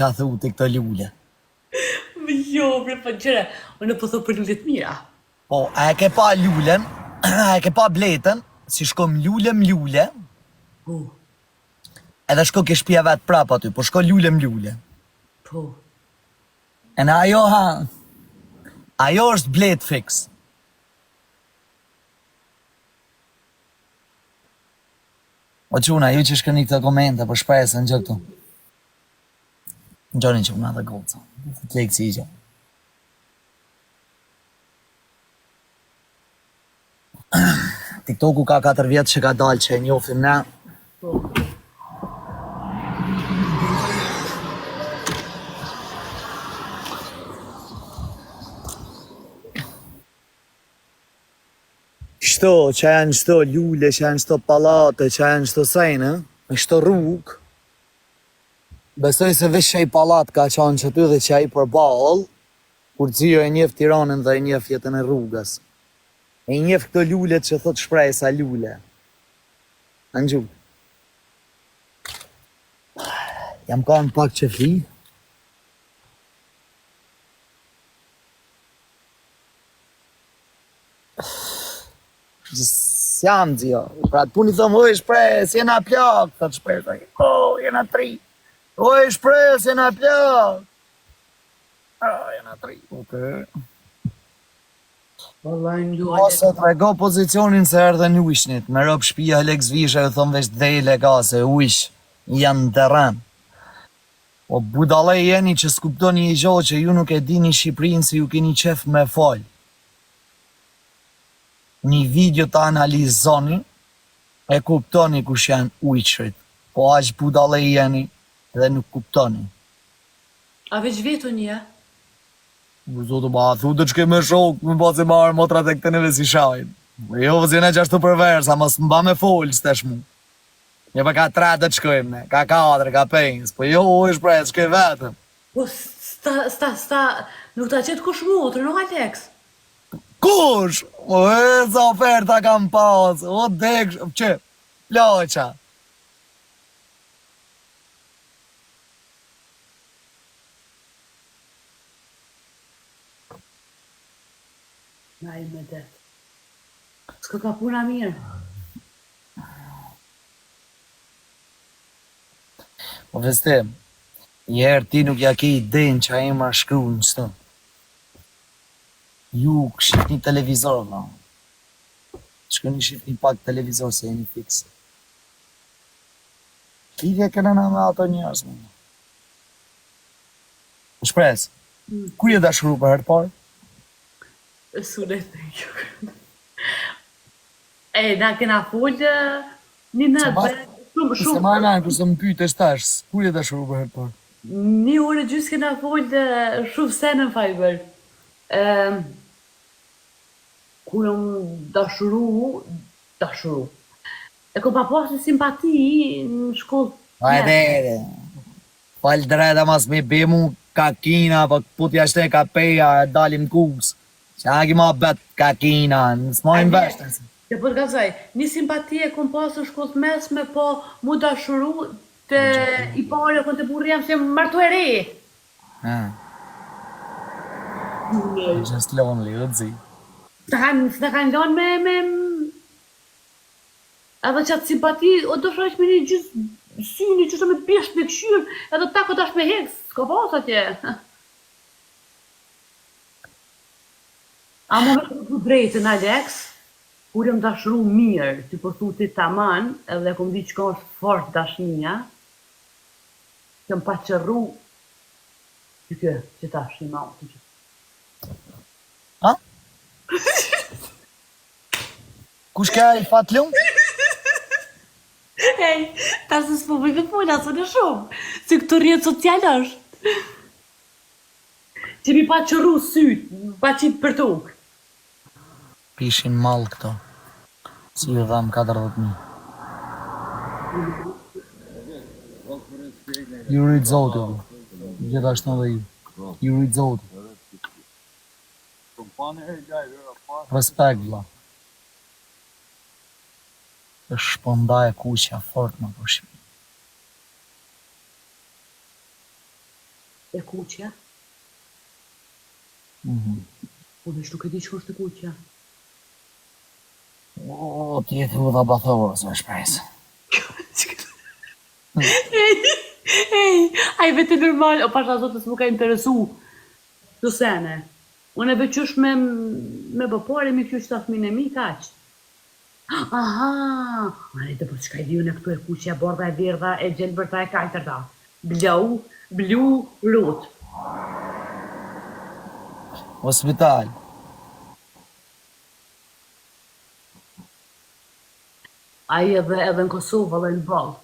Ka thu të këto lule. Jo, bre, po gjëra, unë po thot për lulet mira. Po, a e ke pa lulen, a e ke pa bletën, si shko m'lule, Po, edhe shko ke shtëpia vet prap aty, po shko lule. po. E në ajo është blet fix. O quna, ju që shkëni këtë komente, për shpresë në gjë këtu. Në gjoni që më dhe goca, të lekë si i gjë. TikToku ka 4 vjetë që ka dalë që e njofim ne. Po. Shto, që janë shto lule, që janë shto palate, që janë shto sejnë, me shto rrugë. Besoj se veç që i palat ka qanë që ty dhe që i përbal, kur Xhiro e njef Tiranën dhe e njef jetën e rrugës. E njef këto lulet që thot shprej sa lule. Në gjuhë. Jam ka në pak që fli. Jam Xhiro. Pra të puni thëmë, oj shprej, si jena plak, thot shprej, jena 3. Oj shprej, si jena plak. Jena 3. Okay. Vallai Ose të rego pozicionin se erdhe në ujshnit, me rëp shpia Alex Visha e thonë veç dhejle ka se ujsh janë në teren. O budale jeni që s'kuptoni i gjohë që ju nuk e dini Shqiprin se ju keni qef me fol. Një video të analizoni e kuptoni kush janë ujqrit, po aq budale jeni dhe nuk kuptoni. A veç vetu një? Bu zotë ba, thu të qke me shok, më ba se marë motrat e këtëneve si shajnë. Jo, vëzjene qashtu përverë, sa mos mba me folë, s'tesh mu. Një për ka 3 të qkojmë ne, ka 4, ka 5, po jo, është prej, qkoj vetëm. Po, nuk ta qetë kush motër, nuk Alex. Kush? O, sa oferta kam pas, o, deksh, që, ploqa. Na i me det. S'ka ka puna mirë. Po vestim, njerë ti nuk ja ke idenë që a e ma shkru në qëtë. Ju shqip një televizor, no. Shkëni shqip një pak televizor se e një fix. Lidhja këna në me ato njërës, më. Shpres, ku je dashuru për herë parë? Sunet e kjo. Na kena folë një natë, Se ma e nërë, kërse më pyte shtash, ku je dashuru për herë parë? Një orë gjysë kena folë shumë se në Fiber. Kur jam dashuru. E ko pa pasë simpati në shkollë. Hajde, falë drejta mas me bimu kakina, po t'ja shte ka peja, dalim kus. Që agi ma bet kakina, nësë mojnë veshtë. Që po t'gazaj, një simpati e kom pasë në shkollë mesme, po mu dashuru të i pare kënë të burri jam se martu e re. Just lonely, o zi. S'ta kanë lonë me... Edhe qatë simpati, o do shrash me një gjysë syni që shtë me pjesht me këshyrë, edhe tako tash me hekës, s'ka pas atje. A më vetë të drejtën, Alex, kur jam dashru mirë, të përthu të taman, edhe kom di që ka është fort dashnia, kem pa qërru që kjo, që tash një malë. Ha? Kush ka i fatlum? Hej, ta se s'po me këtë fola, së në shumë, se këtë rjetë social është. Që mi pa qërru sytë, pa qitë për tukë. Pishin malë këto. Si ju dham 40.000. Ju rritë zotë, gjithashtu dhe ju. Ju rritë zotë. Respekt, vla. është shpënda e kuqja fort më përshmi. E kuqja? Po veç nuk e di që është e kuqja. O, t'jetë u dha bathorës, me shpresë. Ej, ai vete normal, o pasha zotës më ka interesu. Do sene. Unë e veqysh me bëpore, mi kjo qëta fëmine mi, kaq. Aha, anë të për çka i dhiju në këtu e kuqja, bordha e verdha, e gjelbërta e kaltërta. Blu, rut. Hospital. Ai edhe në Kosovë dhe në Ballë.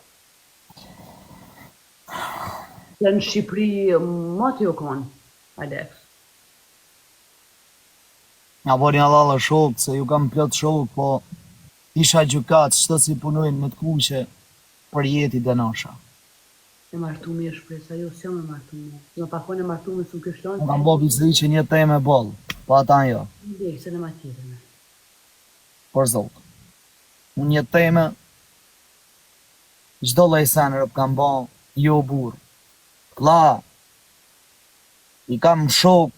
Se në Shqipëri moti u konë, Alex. Nga bori një lallë shokë, se ju kam plot shokë, po isha gjukat, çdo si punojnë në të kuqe, për jeti dënosha. E martu mi e shpresa, jo s'jam e martu mi. Në pakon e martu mi su kështon. Më kam bo pizli që një teme bollë, po ata jo, Ndjek, se në ma tjetër. për zotë. Unë një teme, gjdo lejsen rëp kam bo, jo burë. La, i kam shok